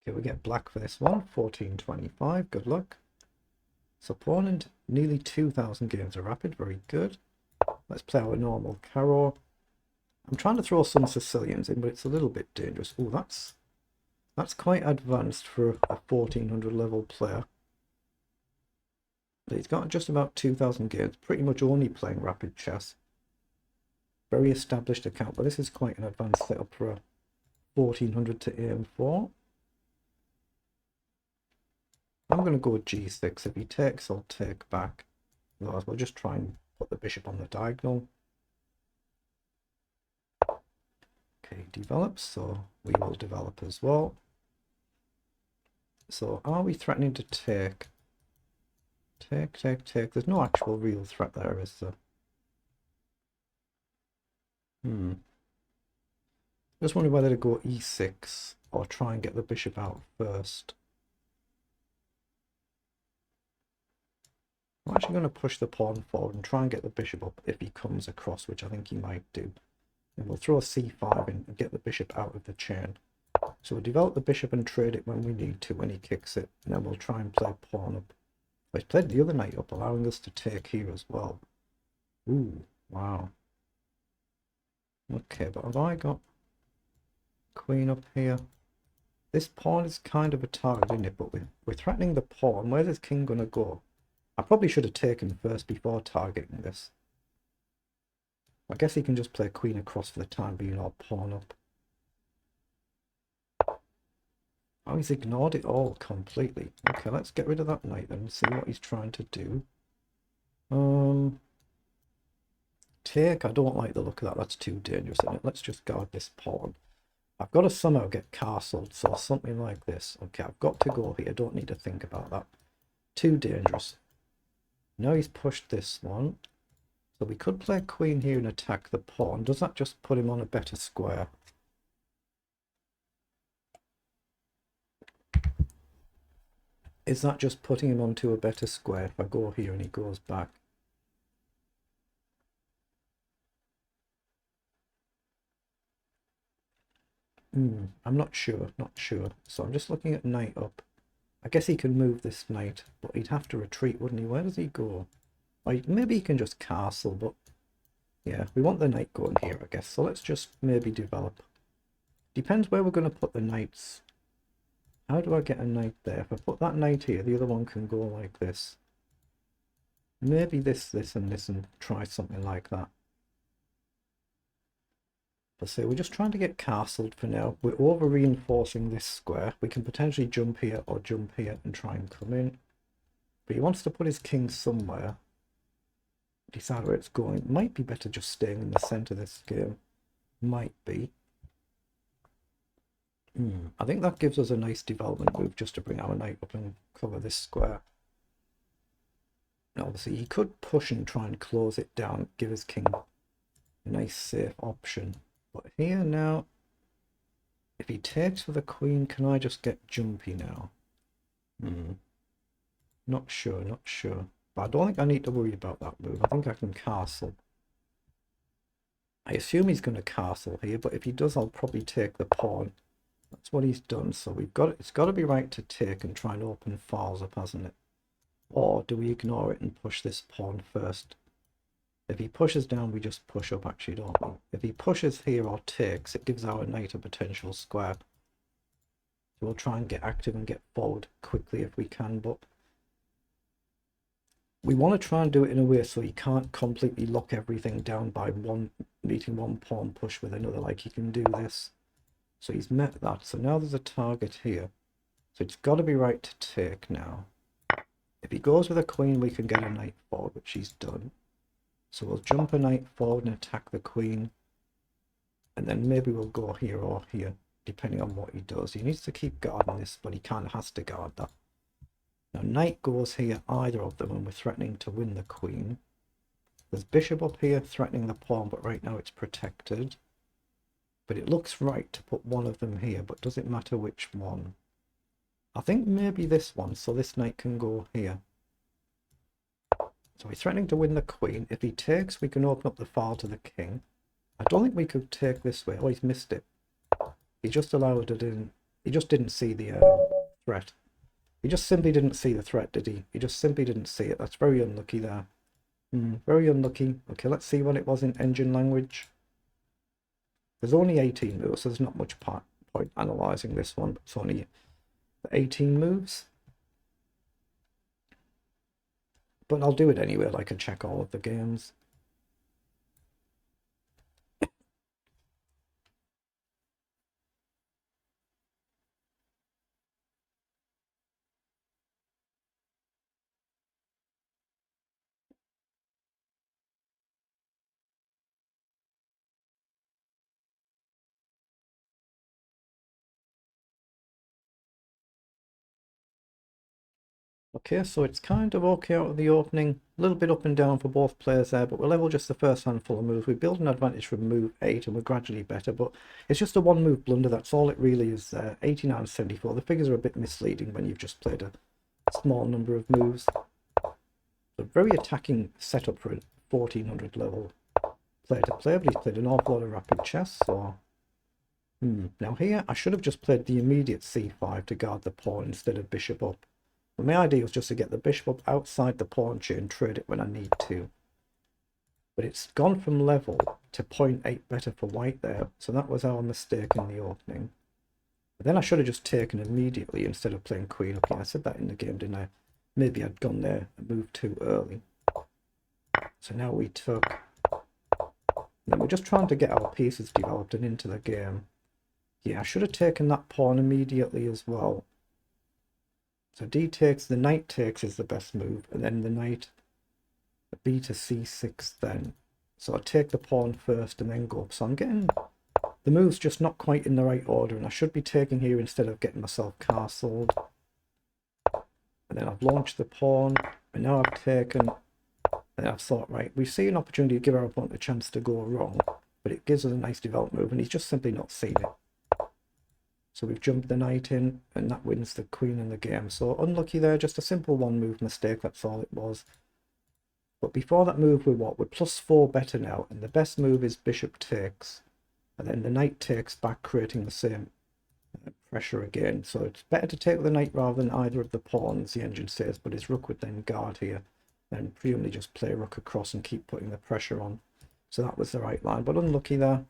Okay, we get black for this one, 1425, good luck. So pawn and nearly 2,000 games of rapid, very good. Let's play our normal Caro. I'm trying to throw some Sicilians in, but it's a little bit dangerous. Oh, that's quite advanced for a 1400 level player. But he's got just about 2,000 games, pretty much only playing rapid chess. Very established account, but this is quite an advanced setup for a 1400 to aim for. I'm going to go with g6. If he takes, I'll take back. Otherwise, we'll just try and put the bishop on the diagonal. Okay, develops, so we will develop as well. So are we threatening to take? Take. There's no actual real threat there, is there? Just wondering whether to go e6 or try and get the bishop out first. I'm actually going to push the pawn forward and try and get the bishop up if he comes across, which I think he might do. And we'll throw a c5 in and get the bishop out of the chain. So we'll develop the bishop and trade it when we need to, when he kicks it. And then we'll try and play pawn up. He's played the other knight up, allowing us to take here as well. Ooh, wow. Okay, but have I got queen up here? This pawn is kind of a target, isn't it? But we're threatening the pawn. Where's this king going to go? I probably should have taken first before targeting this. I guess he can just play queen across for the time being or pawn up. Oh, he's ignored it all completely. Okay, let's get rid of that knight then and see what he's trying to do. Take, I don't like the look of that. That's too dangerous, isn't it? Let's just guard this pawn. I've got to somehow get castled, so something like this. Okay, I've got to go here. I don't need to think about that. Too dangerous. Now he's pushed this one. So we could play queen here and attack the pawn. Does that just put him on a better square? Is that just putting him onto a better square if I go here and he goes back? I'm not sure, So I'm just looking at knight up. I guess he can move this knight, but he'd have to retreat, wouldn't he? Where does he go? Or maybe he can just castle, but yeah, we want the knight going here, I guess. So let's just maybe develop. Depends where we're going to put the knights. How do I get a knight there? If I put that knight here, the other one can go like this. Maybe this, and this, and try something like that. But say we're just trying to get castled for now. We're over reinforcing this square. We can potentially jump here or jump here and try and come in. But he wants to put his king somewhere. Decide where it's going. Might be better just staying in the center of this game. Might be. I think that gives us a nice development move just to bring our knight up and cover this square. Now, obviously, he could push and try and close it down, give his king a nice safe option. But here now, if he takes with the queen, can I just get jumpy now? Not sure. But I don't think I need to worry about that move. I think I can castle. I assume he's going to castle here, but if he does, I'll probably take the pawn. That's what he's done. So we've got it's got to be right to take and try and open files up, hasn't it? Or do we ignore it and push this pawn first? If he pushes down, we just push up, actually, don't we? If he pushes here or takes, it gives our knight a potential square. So we'll try and get active and get forward quickly if we can, but we want to try and do it in a way so he can't completely lock everything down by meeting one pawn push with another. Like, he can do this. So he's met that. So now there's a target here. So it's got to be right to take now. If he goes with a queen, we can get a knight forward, which he's done. So we'll jump a knight forward and attack the queen. And then maybe we'll go here or here, depending on what he does. He needs to keep guarding this, but he kind of has to guard that. Now knight goes here, either of them, and we're threatening to win the queen. There's bishop up here threatening the pawn, but right now it's protected. But it looks right to put one of them here, but does it matter which one? I think maybe this one, so this knight can go here. So he's threatening to win the queen. If he takes, we can open up the file to the king. I don't think we could take this way. Oh, he's missed it. He just allowed it in He just didn't see the threat. He just simply didn't see the threat, did he? He just simply didn't see it. That's very unlucky there. Very unlucky. Okay, let's see what it was in engine language. There's only 18 moves, so there's not much point analysing this one, but it's only 18 moves. But I'll do it anyway, like I check all of the games. Okay, so it's kind of okay out of the opening. A little bit up and down for both players there, but we'll level just the first handful of moves. We build an advantage from move 8 and we're gradually better, but it's just a one move blunder. That's all it really is there. 89-74. The figures are a bit misleading when you've just played a small number of moves. A very attacking setup for a 1400 level player to play, but he's played an awful lot of rapid chess, so... Now here, I should have just played the immediate c5 to guard the pawn instead of bishop up. But my idea was just to get the bishop up outside the pawn chain and trade it when I need to. But it's gone from level to 0.8 better for white there, so that was our mistake in the opening. But then I should have just taken immediately instead of playing queen up here. I said that in the game, didn't I? Maybe I'd gone there and moved too early. So now we took... Then we're just trying to get our pieces developed and into the game. Yeah, I should have taken that pawn immediately as well. So d takes, the knight takes is the best move, and then the knight, b to c6 then. So I take the pawn first and then go up. So I'm getting the moves just not quite in the right order, and I should be taking here instead of getting myself castled. And then I've launched the pawn, and now I've taken, and I've thought, right, we see an opportunity to give our opponent a chance to go wrong, but it gives us a nice developed move, and he's just simply not seen it. So we've jumped the knight in, and that wins the queen in the game. So unlucky there, just a simple one move mistake, that's all it was. But before that move, we're what? We're +4 better now, and the best move is bishop takes. And then the knight takes back, creating the same pressure again. So it's better to take the knight rather than either of the pawns, the engine says, but his rook would then guard here. Then presumably just play rook across and keep putting the pressure on. So that was the right line, but unlucky there.